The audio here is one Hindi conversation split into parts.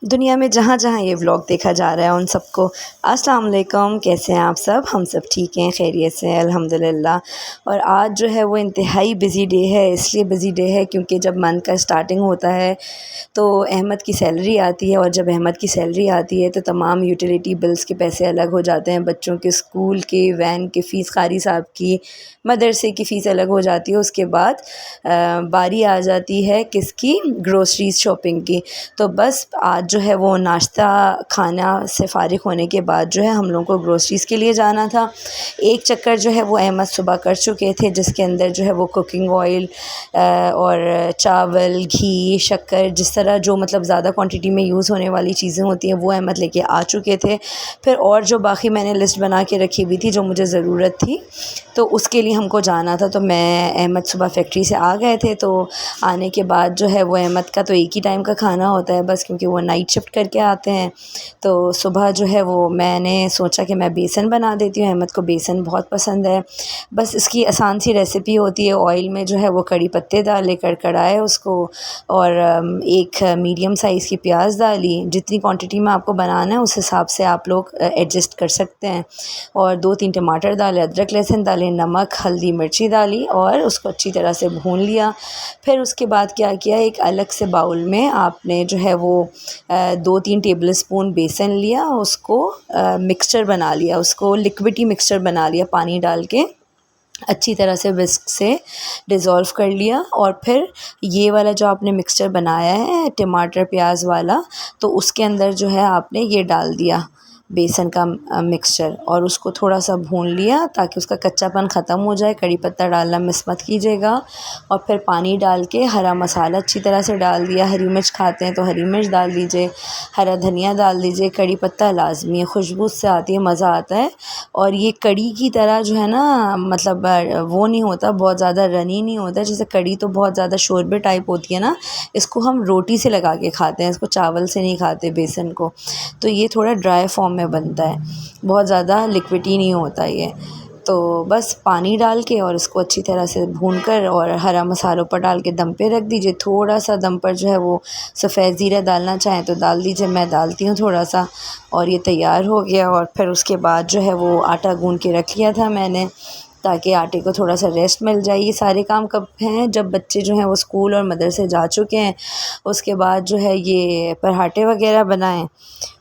दुनिया में जहाँ जहाँ ये व्लॉग देखा जा रहा है उन सबको अस्सलाम वालेकुम। कैसे हैं आप सब? हम सब ठीक हैं, खैरियत से हैं अल्हम्दुलिल्लाह। और आज जो है वो इंतहाई बिज़ी डे है। इसलिए बिज़ी डे है क्योंकि जब मंथ का स्टार्टिंग होता है तो अहमद की सैलरी आती है, और जब अहमद की सैलरी आती है तो तमाम यूटिलिटी बिल्स के पैसे अलग हो जाते हैं। बच्चों के स्कूल के, वैन की फ़ीस, क़ारी साहब की, मदरसे की फ़ीस अलग हो जाती है। उसके बाद बारी आ जाती है किसकी? ग्रोसरीज़ शॉपिंग की। तो बस आज जो है वो नाश्ता खाना से फ़ारिग होने के बाद जो है हम लोगों को ग्रोसरीज़ के लिए जाना था। एक चक्कर जो है वो अहमद सुबह कर चुके थे, जिसके अंदर जो है वो कुकिंग ऑयल और चावल, घी, शक्कर, जिस तरह जो मतलब ज़्यादा क्वांटिटी में यूज़ होने वाली चीज़ें होती हैं वो अहमद लेके आ चुके थे। फिर और जो बाकी मैंने लिस्ट बना के रखी हुई थी जो मुझे ज़रूरत थी, तो उसके लिए हमको जाना था। तो मैं अहमद सुबह फैक्ट्री से आ गए थे, तो आने के बाद जो है वो अहमद का तो एक ही टाइम का खाना होता है बस, क्योंकि वो नाइट शिफ्ट करके आते हैं। तो सुबह जो है वो मैंने सोचा कि मैं बेसन बना देती हूँ। अहमद को बेसन बहुत पसंद है। बस इसकी आसान सी रेसिपी होती है, ऑयल में जो है वो कड़ी पत्ते डाले, कड़कड़ाए उसको, और एक मीडियम साइज़ की प्याज डाली। जितनी क्वांटिटी में आपको बनाना है उस हिसाब से आप लोग एडजस्ट कर सकते हैं। और 2-3 टमाटर डाले, अदरक लहसुन डाले, नमक, हल्दी, मिर्ची डाली और उसको अच्छी तरह से भून लिया। फिर उसके बाद क्या किया, एक अलग से बाउल में आपने जो है वो 2-3 टेबलस्पून बेसन लिया, उसको मिक्सचर बना लिया, उसको लिक्विडी मिक्सचर बना लिया, पानी डाल के अच्छी तरह से विस्क से डिज़ोल्व कर लिया। और फिर ये वाला जो आपने मिक्सचर बनाया है टमाटर प्याज वाला, तो उसके अंदर जो है आपने ये डाल दिया बेसन का मिक्सचर, और उसको थोड़ा सा भून लिया ताकि उसका कच्चापन ख़त्म हो जाए। कड़ी पत्ता डालना मिस मत कीजिएगा। और फिर पानी डाल के हरा मसाला अच्छी तरह से डाल दिया। हरी मिर्च खाते हैं तो हरी मिर्च डाल दीजिए, हरा धनिया डाल दीजिए, कड़ी पत्ता लाजमी है, खुशबू से आती है, मज़ा आता है। और ये कड़ी की तरह जो है ना, मतलब वो नहीं होता, बहुत ज़्यादा रनी नहीं होता। जैसे कड़ी तो बहुत ज़्यादा शोरबे टाइप होती है ना, इसको हम रोटी से लगा के खाते हैं, इसको चावल से नहीं खाते बेसन को। तो ये थोड़ा ड्राई फॉर्म में बनता है, बहुत ज़्यादा लिक्विडी नहीं होता ये। तो बस पानी डाल के और इसको अच्छी तरह से भूनकर और हरा मसालों पर डाल के दम पे रख दीजिए। थोड़ा सा दम पर जो है वो सफ़ेद ज़ीरा डालना चाहें तो डाल दीजिए, मैं डालती हूँ थोड़ा सा। और ये तैयार हो गया। और फिर उसके बाद जो है वो आटा गूँध के रख लिया था मैंने, ताकि आटे को थोड़ा सा रेस्ट मिल जाए। ये सारे काम कब हैं? जब बच्चे जो हैं वो स्कूल और मदरसे जा चुके हैं। उसके बाद जो है ये पराठे वगैरह बनाए,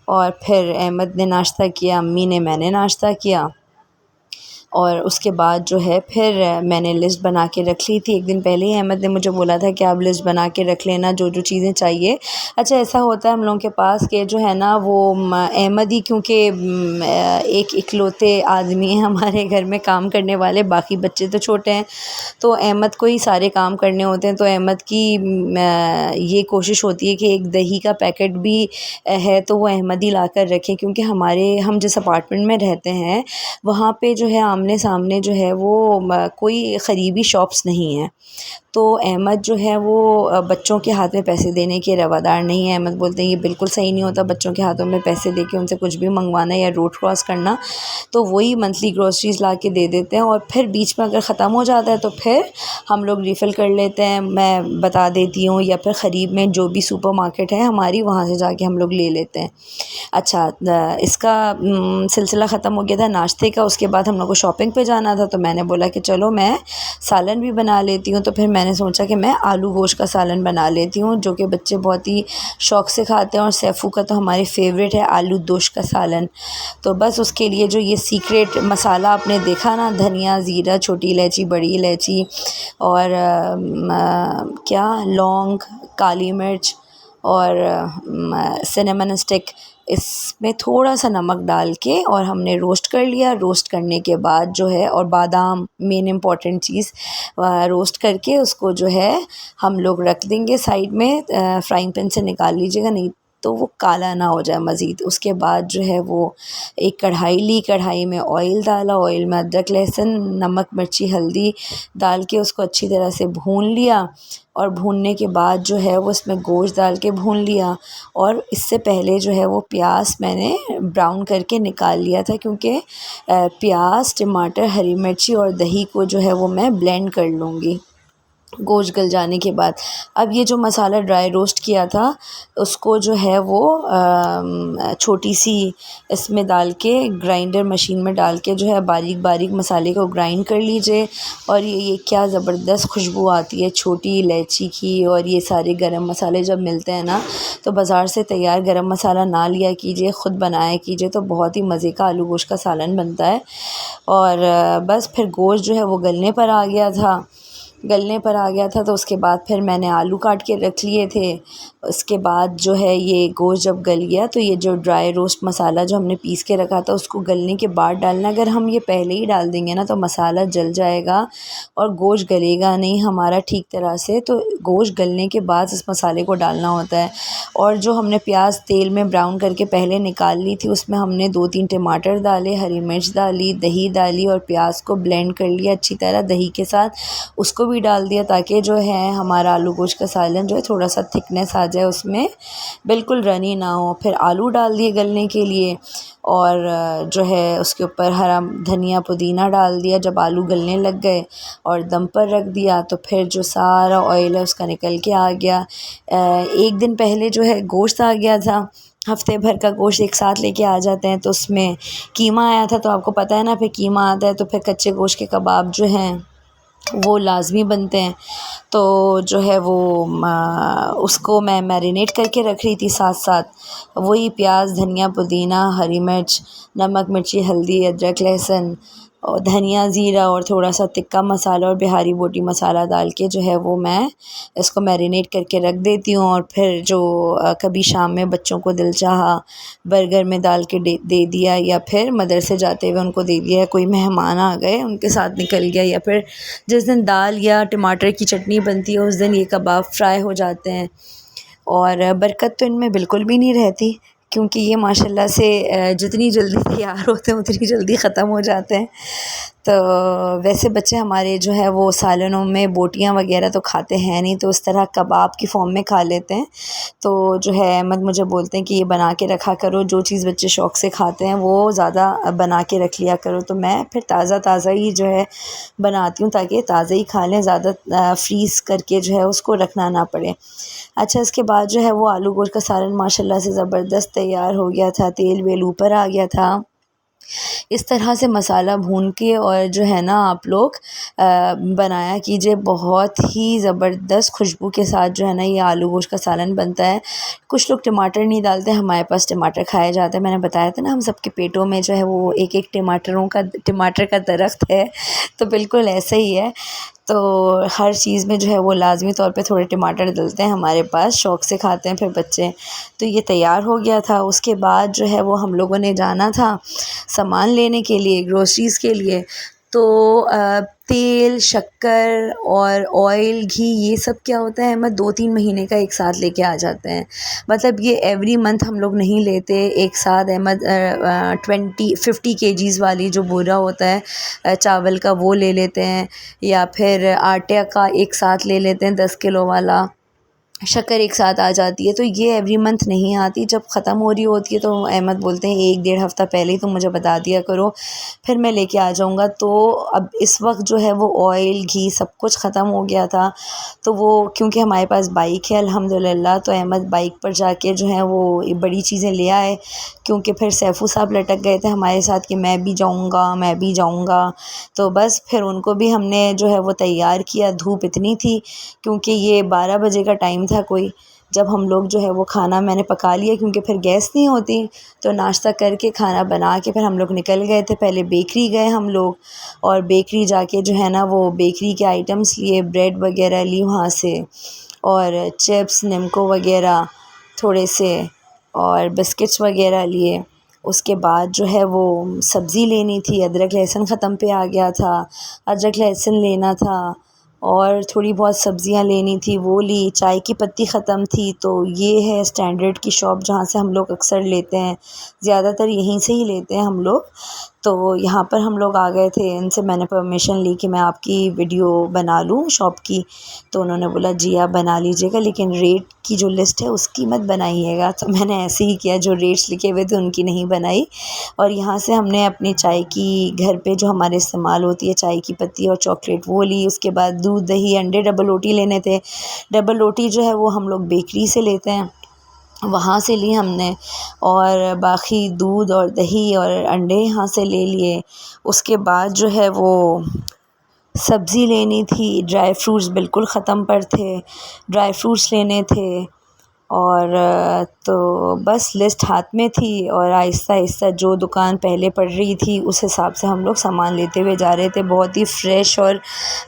और फिर अहमद ने नाश्ता किया, अम्मी ने, मैंने नाश्ता किया। और उसके बाद जो है फिर मैंने लिस्ट बना के रख ली थी। एक दिन पहले ही अहमद ने मुझे बोला था कि आप लिस्ट बना के रख लेना जो जो चीज़ें चाहिए। अच्छा, ऐसा होता है हम लोगों के पास कि जो है ना वो अहमद ही, क्योंकि एक इकलौते आदमी हैं हमारे घर में काम करने वाले, बाकी बच्चे तो छोटे हैं, तो अहमद को ही सारे काम करने होते हैं। तो अहमद की ये कोशिश होती है कि एक दही का पैकेट भी है तो वो अहमद ही ला कर रखें, क्योंकि हम जिस अपार्टमेंट में रहते हैं वहाँ पे जो है आमने सामने जो है वो कोई क़रीबी शॉप्स नहीं है। तो अहमद जो है वो बच्चों के हाथ में पैसे देने के रवादार नहीं है। अहमद बोलते हैं ये बिल्कुल सही नहीं होता बच्चों के हाथों में पैसे दे के उनसे कुछ भी मंगवाना या रोड क्रॉस करना। तो वही मंथली ग्रोसरीज़ ला के दे देते हैं, और फिर बीच में अगर ख़त्म हो जाता है तो फिर हम लोग रिफ़िल कर लेते हैं, मैं बता देती हूँ, या फिर क़रीब में जो भी सुपर मार्केट है हमारी, वहाँ से जाके हम लोग ले लेते हैं। अच्छा, इसका सिलसिला ख़त्म हो गया था नाश्ते का। उसके बाद हम लोग को शॉपिंग पे जाना था, तो मैंने बोला कि चलो मैं सालन भी बना लेती हूँ। तो फिर मैंने सोचा कि मैं आलू गोश्त का सालन बना लेती हूँ, जो कि बच्चे बहुत ही शौक़ से खाते हैं, और सैफ़ू का तो हमारे फेवरेट है आलू दोश का सालन। तो बस उसके लिए जो ये सीक्रेट मसाला आपने देखा ना, धनिया, ज़ीरा, छोटी इलायची, बड़ी इलायची, और क्या, लौंग, काली मिर्च, और सिनेमन स्टिक, इसमें थोड़ा सा नमक डाल के और हमने रोस्ट कर लिया। रोस्ट करने के बाद जो है, और बादाम मेन इम्पॉर्टेंट चीज़, रोस्ट करके उसको जो है हम लोग रख देंगे साइड में। फ्राइंग पैन से निकाल लीजिएगा, नहीं तो वो काला ना हो जाए मज़ीद। उसके बाद जो है वो एक कढ़ाई ली, कढ़ाई में ऑयल डाला, ऑयल में अदरक लहसुन, नमक, मिर्ची, हल्दी डाल के उसको अच्छी तरह से भून लिया। और भूनने के बाद जो है वो उसमें गोश्त डाल के भून लिया। और इससे पहले जो है वो प्याज मैंने ब्राउन करके निकाल लिया था, क्योंकि प्याज, टमाटर, हरी मिर्ची और दही को जो है वो मैं ब्लेंड कर लूँगी। गोश्त गल जाने के बाद अब ये जो मसाला ड्राई रोस्ट किया था उसको जो है वो छोटी सी इसमें डाल के ग्राइंडर मशीन में डाल के जो है बारीक बारीक मसाले को ग्राइंड कर लीजिए। और ये क्या ज़बरदस्त खुशबू आती है छोटी इलायची की। और ये सारे गरम मसाले जब मिलते हैं ना तो बाज़ार से तैयार गरम मसाला ना लिया कीजिए, ख़ुद बनाया कीजिए, तो बहुत ही मज़े का आलू गोश्त का सालन बनता है। और बस फिर गोश्त जो है वो गलने पर आ गया था तो उसके बाद फिर मैंने आलू काट के रख लिए थे। उसके बाद जो है ये गोश्त जब गल गया तो ये जो ड्राई रोस्ट मसाला जो हमने पीस के रखा था उसको गलने के बाद डालना। अगर हम ये पहले ही डाल देंगे ना तो मसाला जल जाएगा और गोश्त गलेगा नहीं हमारा ठीक तरह से। तो गोश्त गलने के बाद इस मसाले को डालना होता है। और जो हमने प्याज तेल में ब्राउन करके पहले निकाल ली थी उसमें हमने 2-3 टमाटर डाले, हरी मिर्च डाली, दही डाली और प्याज को ब्लेंड कर लिया अच्छी तरह दही के साथ, उसको भी डाल दिया ताकि जो है हमारा आलू गोश्त का सालन जो है थोड़ा सा थिकनेस आ जाए, उसमें बिल्कुल रनी ना हो। फिर आलू डाल दिए गलने के लिए और जो है उसके ऊपर हरा धनिया पुदीना डाल दिया जब आलू गलने लग गए और दम पर रख दिया। तो फिर जो सारा ऑयल है उसका निकल के आ गया। एक दिन पहले जो है गोश्त आ गया था, हफ्ते भर का गोश्त एक साथ लेके आ जाते हैं तो उसमें कीमा आया था। तो आपको पता है ना फिर कीमा आता है तो फिर कच्चे गोश्त के कबाब जो हैं वो लाज़मी बनते हैं। तो जो है वो उसको मैं मैरिनेट करके रख रही थी साथ साथ वही प्याज, धनिया, पुदीना, हरी मिर्च, नमक, मिर्ची, हल्दी, अदरक, लहसुन और धनिया, ज़ीरा और थोड़ा सा तिक्का मसाला और बिहारी बोटी मसाला डाल के जो है वो मैं इसको मैरिनेट करके रख देती हूँ। और फिर जो कभी शाम में बच्चों को दिल चाहा बर्गर में डाल के दे दिया या फिर मदरसे जाते हुए उनको दे दिया, कोई मेहमान आ गए उनके साथ निकल गया, या फिर जिस दिन दाल या टमाटर की चटनी बनती है उस दिन ये कबाब फ्राई हो जाते हैं। और बरकत तो इनमें बिल्कुल भी नहीं रहती क्योंकि ये माशाल्लाह से जितनी जल्दी तैयार होते हैं उतनी जल्दी ख़त्म हो जाते हैं। तो वैसे बच्चे हमारे जो है वो सालनों में बोटियां वगैरह तो खाते हैं नहीं, तो उस तरह कबाब की फ़ॉर्म में खा लेते हैं। तो जो है अहमद मुझे बोलते हैं कि ये बना के रखा करो, जो चीज़ बच्चे शौक़ से खाते हैं वो ज़्यादा बना के रख लिया करो। तो मैं फिर ताज़ा ही जो है बनाती हूँ ताकि ताज़ा ही खा लें, ज़्यादा फ्रीज़ करके जो है उसको रखना ना पड़े। अच्छा, इसके बाद जो है वो आलू गोश्त का सालन माशाल्लाह से ज़बरदस्त तैयार हो गया था, तेल वेल ऊपर आ गया था। इस तरह से मसाला भून के और जो है ना आप लोग बनाया कीजिए, बहुत ही ज़बरदस्त खुशबू के साथ जो है ना ये आलू गोश्त का सालन बनता है। कुछ लोग टमाटर नहीं डालते, हमारे पास टमाटर खाया जाता है। मैंने बताया था ना हम सबके पेटों में जो है वो एक टमाटर का दरख्त है, तो बिल्कुल ऐसा ही है। तो हर चीज़ में जो है वो लाज़मी तौर पे थोड़े टमाटर डलते हैं हमारे पास, शौक़ से खाते हैं फिर बच्चे। तो ये तैयार हो गया था। उसके बाद जो है वो हम लोगों ने जाना था सामान लेने के लिए, ग्रोसरीज़ के लिए। तो तेल, शक्कर और ऑयल, घी, ये सब क्या होता है अहमद 2-3 महीने का एक साथ लेके आ जाते हैं। मतलब ये एवरी मंथ हम लोग नहीं लेते एक साथ अहमद। 50 केजीज़ वाली जो बोरा होता है चावल का वो ले लेते हैं, या फिर आटे का एक साथ ले लेते हैं 10 किलो वाला। शक्कर एक साथ आ जाती है। तो ये एवरी मंथ नहीं आती, जब ख़त्म हो रही होती है तो अहमद बोलते हैं 1-1.5 हफ़्ता पहले ही तुम मुझे बता दिया करो, फिर मैं लेके आ जाऊँगा। तो अब इस वक्त जो है वो ऑयल, घी सब कुछ ख़त्म हो गया था। तो वो क्योंकि हमारे पास बाइक है अल्हम्दुलिल्लाह, तो अहमद बाइक पर जाके जो है वो बड़ी चीज़ें ले आए। क्योंकि फिर सैफू साहब लटक गए थे हमारे साथ कि मैं भी जाऊँगा। तो बस फिर उनको भी हमने जो है वो तैयार किया। धूप इतनी थी क्योंकि ये 12 बजे का टाइम था कोई, जब हम लोग जो है वो खाना मैंने पका लिया क्योंकि फिर गैस नहीं होती। तो नाश्ता करके खाना बना के फिर हम लोग निकल गए थे। पहले बेकरी गए हम लोग, और बेकरी जाके जो है ना वो बेकरी के आइटम्स लिए, ब्रेड वगैरह ली वहाँ से, और चिप्स, निमको वगैरह थोड़े से, और बिस्किट्स वगैरह लिए। उसके बाद जो है वो सब्ज़ी लेनी थी, अदरक लहसुन ख़त्म पे आ गया था, अदरक लहसुन लेना था और थोड़ी बहुत सब्ज़ियाँ लेनी थी, वो ली। चाय की पत्ती ख़त्म थी, तो ये है स्टैंडर्ड की शॉप जहाँ से हम लोग अक्सर लेते हैं, ज़्यादातर यहीं से ही लेते हैं हम लोग। तो यहाँ पर हम लोग आ गए थे, इनसे मैंने परमिशन ली कि मैं आपकी वीडियो बना लूँ शॉप की। तो उन्होंने बोला जी आप बना लीजिएगा, लेकिन रेट की जो लिस्ट है उसकी मत बनाइएगा। तो मैंने ऐसे ही किया, जो रेट्स लिखे हुए थे उनकी नहीं बनाई। और यहाँ से हमने अपनी चाय की, घर पे जो हमारे इस्तेमाल होती है चाय की पत्ती और चॉकलेट, वो ली। उसके बाद दूध, दही, अंडे, डबल रोटी लेने थे। डबल रोटी जो है वो हम लोग बेकरी से लेते हैं, वहाँ से ली हमने। और बाकी दूध और दही और अंडे यहाँ से ले लिए। उसके बाद जो है वो सब्ज़ी लेनी थी, ड्राई फ्रूट्स बिल्कुल ख़त्म पर थे, ड्राई फ्रूट्स लेने थे। और तो बस लिस्ट हाथ में थी और आहिस्ता आहिस्ता जो दुकान पहले पड़ रही थी उस हिसाब से हम लोग सामान लेते हुए जा रहे थे। बहुत ही फ़्रेश और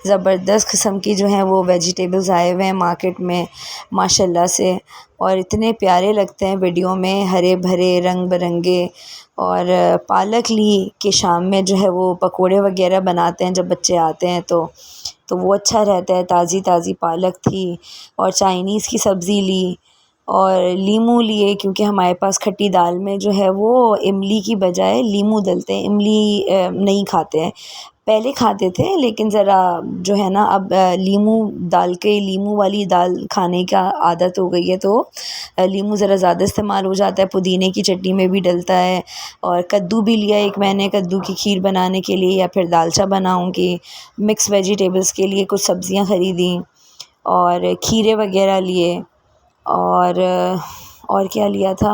ज़बरदस्त किस्म की जो हैं वो वेजिटेबल्स आए हुए हैं मार्केट में माशाल्लाह से, और इतने प्यारे लगते हैं वीडियो में, हरे भरे रंग बिरंगे। और पालक ली कि शाम में जो है वो पकोड़े वगैरह बनाते हैं जब बच्चे आते हैं तो वो अच्छा रहता है। ताज़ी ताज़ी पालक थी। और चाइनीज़ की सब्ज़ी ली और लीमू लिए, क्योंकि हमारे पास खट्टी दाल में जो है वो इमली की बजाय लीमू डलते हैं, इमली नहीं खाते हैं। पहले खाते थे लेकिन ज़रा जो है ना अब लीमू डाल के, लीमू वाली दाल खाने का आदत हो गई है, तो लीमू ज़रा ज़्यादा इस्तेमाल हो जाता है। पुदीने की चटनी में भी डलता है। और कद्दू भी लिया एक मैंने, कद्दू की खीर बनाने के लिए या फिर दालचा बनाऊंगी। मिक्स वेजिटेबल्स के लिए कुछ सब्ज़ियाँ ख़रीदी और खीरे वगैरह लिए। और क्या लिया था,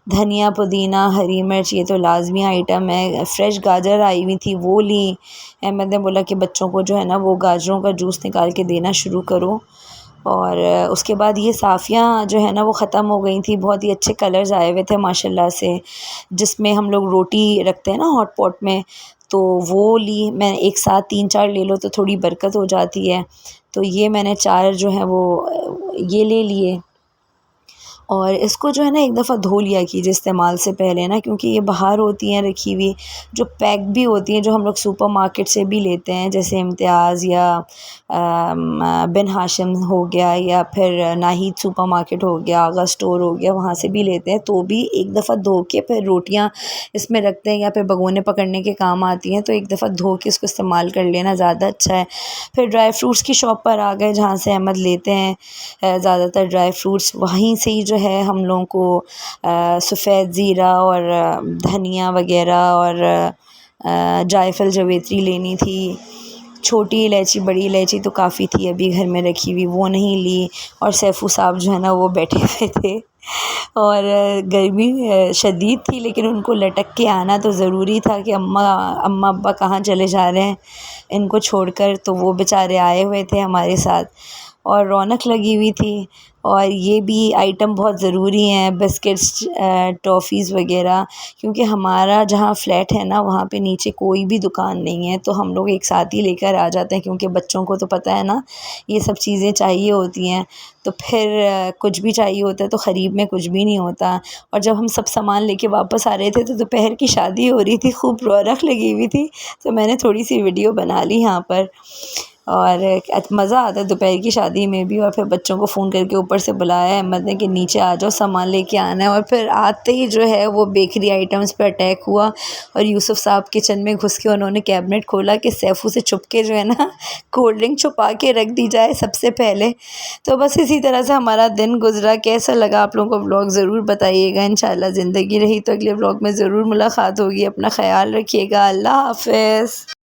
धनिया, पुदीना, हरी मिर्च, ये तो लाज़मी आइटम है। फ़्रेश गाजर आई हुई थी वो ली। अहमद ने बोला कि बच्चों को जो है ना वो गाजरों का जूस निकाल के देना शुरू करो। और उसके बाद ये साफ़ियाँ जो है ना वो ख़त्म हो गई थी। बहुत ही अच्छे कलर्स आए हुए थे माशाल्लाह से, जिसमें हम लोग रोटी रखते हैं ना हॉट पॉट में, तो वो ली मैं। एक साथ 3-4 ले लो तो थोड़ी बरकत हो जाती है। तो ये मैंने 4 जो है वो ये ले लिए। और इसको जो है ना एक दफ़ा धो लिया कीजिए इस्तेमाल से पहले ना, क्योंकि ये बाहर होती हैं रखी हुई, जो पैक भी होती हैं, जो हम लोग सुपरमार्केट से भी लेते हैं, जैसे इम्तियाज़ या बिन हाशिम हो गया, या फिर नाहिद सुपरमार्केट हो गया, आगा स्टोर हो गया, वहाँ से भी लेते हैं। तो भी एक दफ़ा धो के फिर रोटियाँ इसमें रखते हैं, या फिर भगोने पकड़ने के काम आती हैं, तो एक दफ़ा धो के इसको इस्तेमाल कर लेना ज़्यादा अच्छा है। फिर ड्राई फ्रूट्स की शॉप पर आ गए, जहाँ से अहमद लेते हैं ज़्यादातर ड्राई फ्रूट्स। वहीं से ही जो है हम लोगों को सफ़ेद ज़ीरा और धनिया वगैरह और जायफल जावित्री लेनी थी। छोटी इलायची, बड़ी इलायची तो काफ़ी थी अभी घर में रखी हुई, वो नहीं ली। और सैफू साहब जो है ना वो बैठे हुए थे। और गर्मी शदीद थी, लेकिन उनको लटक के आना तो ज़रूरी था कि अम्मा अब्बा कहाँ चले जा रहे हैं इनको छोड़कर। तो वो बेचारे आए हुए थे हमारे साथ और रौनक लगी हुई थी। और ये भी आइटम बहुत ज़रूरी हैं, बिस्किट्स, टॉफ़ीज़ वगैरह, क्योंकि हमारा जहाँ फ्लैट है ना वहाँ पे नीचे कोई भी दुकान नहीं है, तो हम लोग एक साथ ही लेकर आ जाते हैं, क्योंकि बच्चों को तो पता है ना ये सब चीज़ें चाहिए होती हैं। तो फिर कुछ भी चाहिए होता है तो ख़रीब में कुछ भी नहीं होता। और जब हम सब सामान लेके वापस आ रहे थे तो दोपहर की शादी हो रही थी, खूब रौनक लगी हुई थी, तो मैंने थोड़ी सी वीडियो बना ली यहाँ पर। और मज़ा आता है दोपहर की शादी में भी। और फिर बच्चों को फ़ोन करके ऊपर से बुलाया अहमद ने कि नीचे आ जाओ, सामान लेके आना है। और फिर आते ही जो है वो बेकरी आइटम्स पे अटैक हुआ और यूसुफ साहब किचन में घुस के उन्होंने कैबिनेट खोला कि सैफू से छुप के जो है ना कोल्ड ड्रिंक छुपा के रख दी जाए सबसे पहले। तो बस इसी तरह से हमारा दिन गुजरा। कैसा लगा आप लोगों को व्लॉग ज़रूर बताइएगा। इंशाल्लाह ज़िंदगी रही तो अगले व्लॉग में ज़रूर मुलाकात होगी। अपना ख्याल रखिएगा। अल्लाह हाफ़िज़।